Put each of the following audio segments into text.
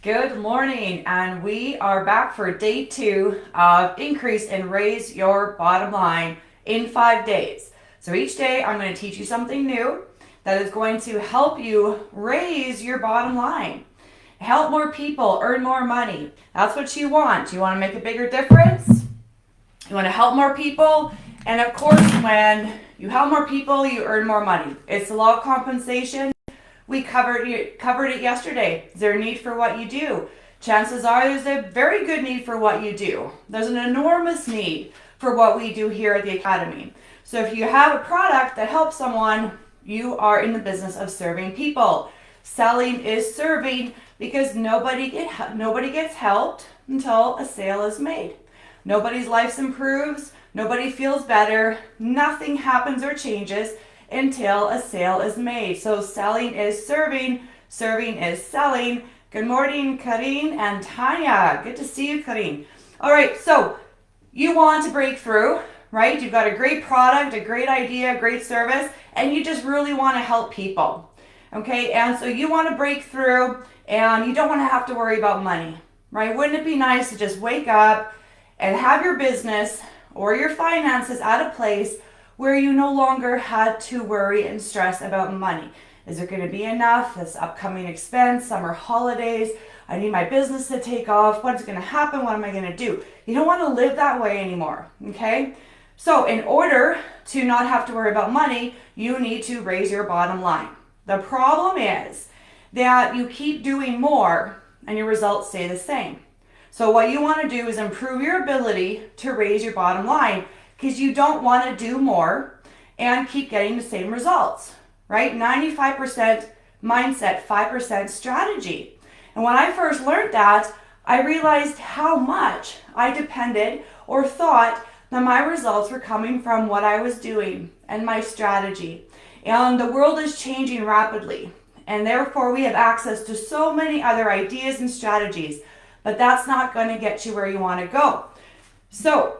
Good morning, and we are back for day 2 of Increase and Raise Your Bottom Line in 5 days. So each day I'm going to teach you something new that is going to help you raise your bottom line. Help more people earn more money. That's what you want. You want to make a bigger difference. You want to help more people. And of course, when you help more people, you earn more money. It's the law of compensation. We covered it yesterday. Is there a need for what you do? Chances are there's a very good need for what you do. There's an enormous need for what we do here at the Academy. So if you have a product that helps someone, you are in the business of serving people. Selling is serving because nobody gets helped until a sale is made. Nobody's life improves. Nobody feels better. Nothing happens or changes until a sale is made. So selling is serving, serving is selling. Good morning, Karine and Tanya. Good to see you, Karine. All right, so you want to break through, right? You've got a great product, a great idea, a great service, and you just really want to help people. Okay, and so you want to break through and you don't want to have to worry about money, right? Wouldn't it be nice to just wake up and have your business or your finances at a place where you no longer had to worry and stress about money? Is there going to be enough? This upcoming expense, summer holidays, I need my business to take off. What's going to happen? What am I going to do? You don't want to live that way anymore, okay? So in order to not have to worry about money, you need to raise your bottom line. The problem is that you keep doing more and your results stay the same. So what you want to do is improve your ability to raise your bottom line, because you don't want to do more and keep getting the same results, right? 95% mindset, 5% strategy. And when I first learned that, I realized how much I depended or thought that my results were coming from what I was doing and my strategy. And the world is changing rapidly, and therefore we have access to so many other ideas and strategies, but that's not going to get you where you want to go. So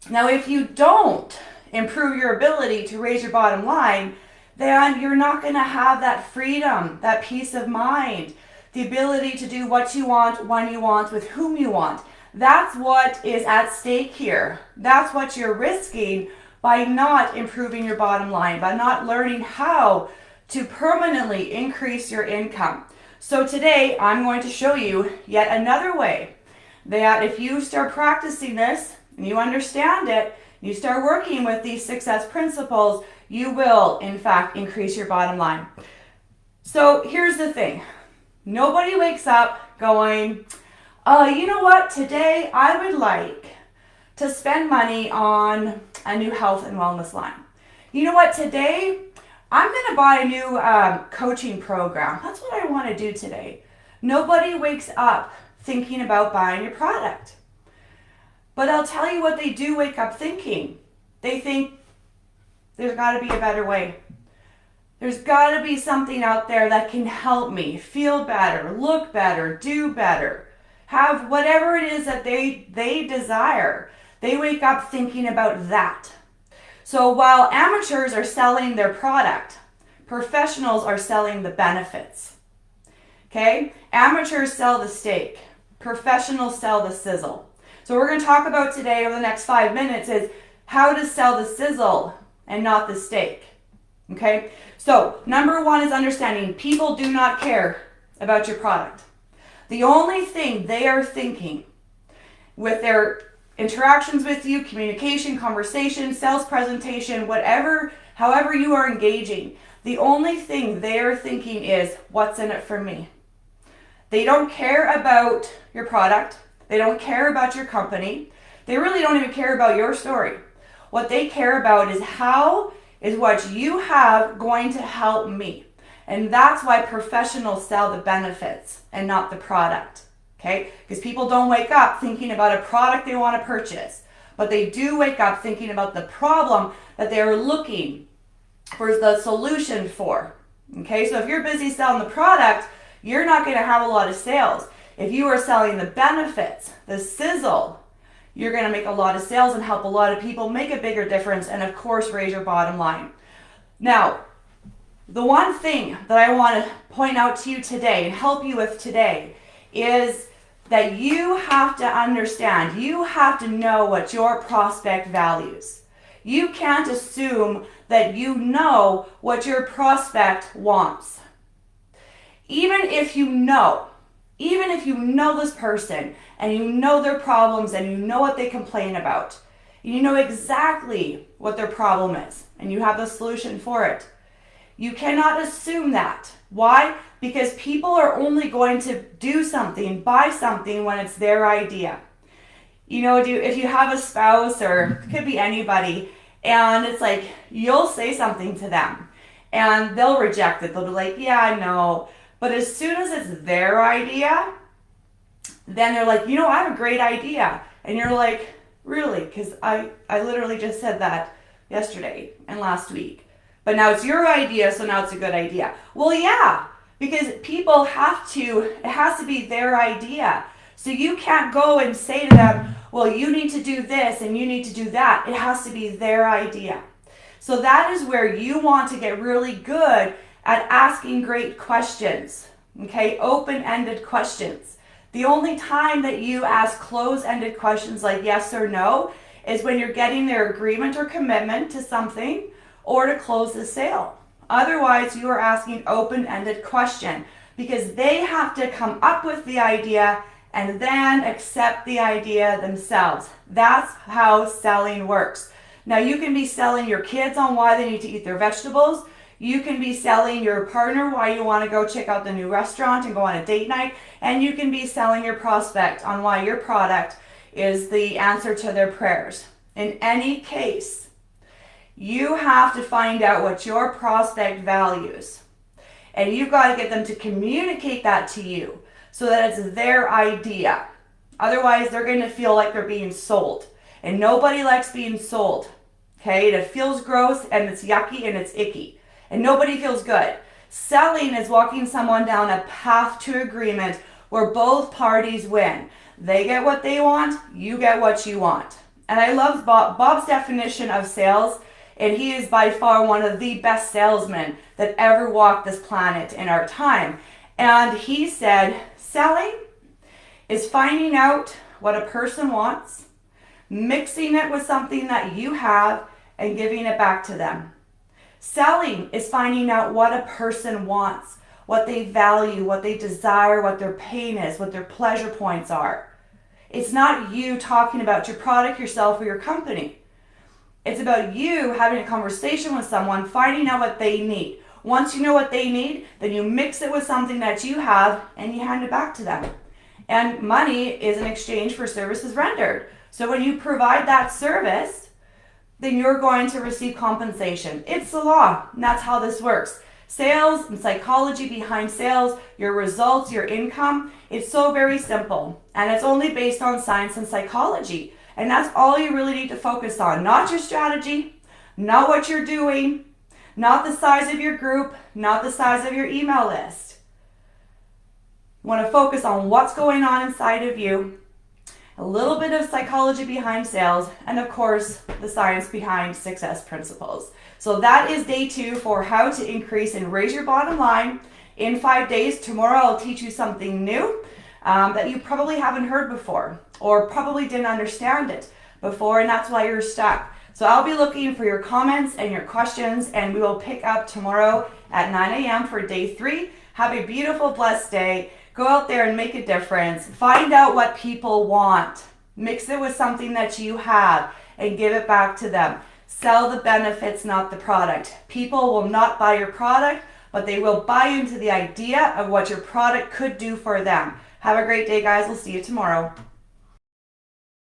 now, if you don't improve your ability to raise your bottom line, then you're not going to have that freedom, that peace of mind, the ability to do what you want, when you want, with whom you want. That's what is at stake here. That's what you're risking by not improving your bottom line, by not learning how to permanently increase your income. So today, I'm going to show you yet another way that if you start practicing this, and you understand it, you start working with these success principles, you will, in fact, increase your bottom line. So here's the thing. Nobody wakes up going, you know what, today I would like to spend money on a new health and wellness line. You know what, today I'm going to buy a new coaching program. That's what I want to do today. Nobody wakes up thinking about buying your product. But I'll tell you what they do wake up thinking. They think there's got to be a better way. There's got to be something out there that can help me feel better, look better, do better, have whatever it is that they desire. They wake up thinking about that. So while amateurs are selling their product, professionals are selling the benefits. Okay? Amateurs sell the steak. Professionals sell the sizzle. So we're going to talk about today over the next 5 minutes is how to sell the sizzle and not the steak. Okay? So number 1 is understanding people do not care about your product. The only thing they are thinking with their interactions with you, communication, conversation, sales presentation, whatever, however you are engaging, the only thing they are thinking is what's in it for me. They don't care about your product. They don't care about your company. They really don't even care about your story. What they care about is how is what you have going to help me. And that's why professionals sell the benefits and not the product. Okay? Because people don't wake up thinking about a product they want to purchase, but they do wake up thinking about the problem that they are looking for the solution for. Okay? So if you're busy selling the product, you're not going to have a lot of sales. If you are selling the benefits, the sizzle, you're going to make a lot of sales and help a lot of people, make a bigger difference, and of course, raise your bottom line. Now, the one thing that I want to point out to you today and help you with today is that you have to understand, you have to know what your prospect values. You can't assume that you know what your prospect wants. Even if you know this person and you know their problems and you know what they complain about, you know exactly what their problem is and you have the solution for it, you cannot assume that. Why? Because people are only going to do something, buy something when it's their idea. You know, if you have a spouse, or it could be anybody, and it's like you'll say something to them and they'll reject it. They'll be like, yeah, I know. But as soon as it's their idea, then they're like, you know, I have a great idea. And you're like, really? Because I literally just said that yesterday and last week. But now it's your idea, so now it's a good idea. Well, yeah, because people it has to be their idea. So you can't go and say to them, well, you need to do this and you need to do that. It has to be their idea. So that is where you want to get really good at asking great questions, okay? Open-ended questions. The only time that you ask close-ended questions like yes or no is when you're getting their agreement or commitment to something or to close the sale. Otherwise, you are asking open-ended question because they have to come up with the idea and then accept the idea themselves. That's how selling works. Now, you can be selling your kids on why they need to eat their vegetables. You can be selling your partner why you want to go check out the new restaurant and go on a date night. And you can be selling your prospect on why your product is the answer to their prayers. In any case, you have to find out what your prospect values. And you've got to get them to communicate that to you so that it's their idea. Otherwise, they're going to feel like they're being sold. And nobody likes being sold. Okay? It feels gross and it's yucky and it's icky. And nobody feels good. Selling is walking someone down a path to agreement where both parties win. They get what they want, you get what you want. And I love Bob's definition of sales, and he is by far one of the best salesmen that ever walked this planet in our time. And he said, selling is finding out what a person wants, mixing it with something that you have, and giving it back to them. Selling is finding out what a person wants, what they value, what they desire, what their pain is, what their pleasure points are. It's not you talking about your product, yourself, or your company. It's about you having a conversation with someone, finding out what they need. Once you know what they need, then you mix it with something that you have and you hand it back to them. And money is in exchange for services rendered. So when you provide that service, then you're going to receive compensation. It's the law, and that's how this works. Sales and psychology behind sales, your results, your income, it's so very simple. And it's only based on science and psychology. And that's all you really need to focus on. Not your strategy, not what you're doing, not the size of your group, not the size of your email list. You want to focus on what's going on inside of you, a little bit of psychology behind sales, and of course, the science behind success principles. So that is day 2 for how to increase and raise your bottom line in 5 days. Tomorrow I'll teach you something new that you probably haven't heard before or probably didn't understand it before, and that's why you're stuck. So I'll be looking for your comments and your questions, and we will pick up tomorrow at 9 a.m. for day 3. Have a beautiful, blessed day. Go out there and make a difference. Find out what people want. Mix it with something that you have and give it back to them. Sell the benefits, not the product. People will not buy your product, but they will buy into the idea of what your product could do for them. Have a great day, guys. We'll see you tomorrow.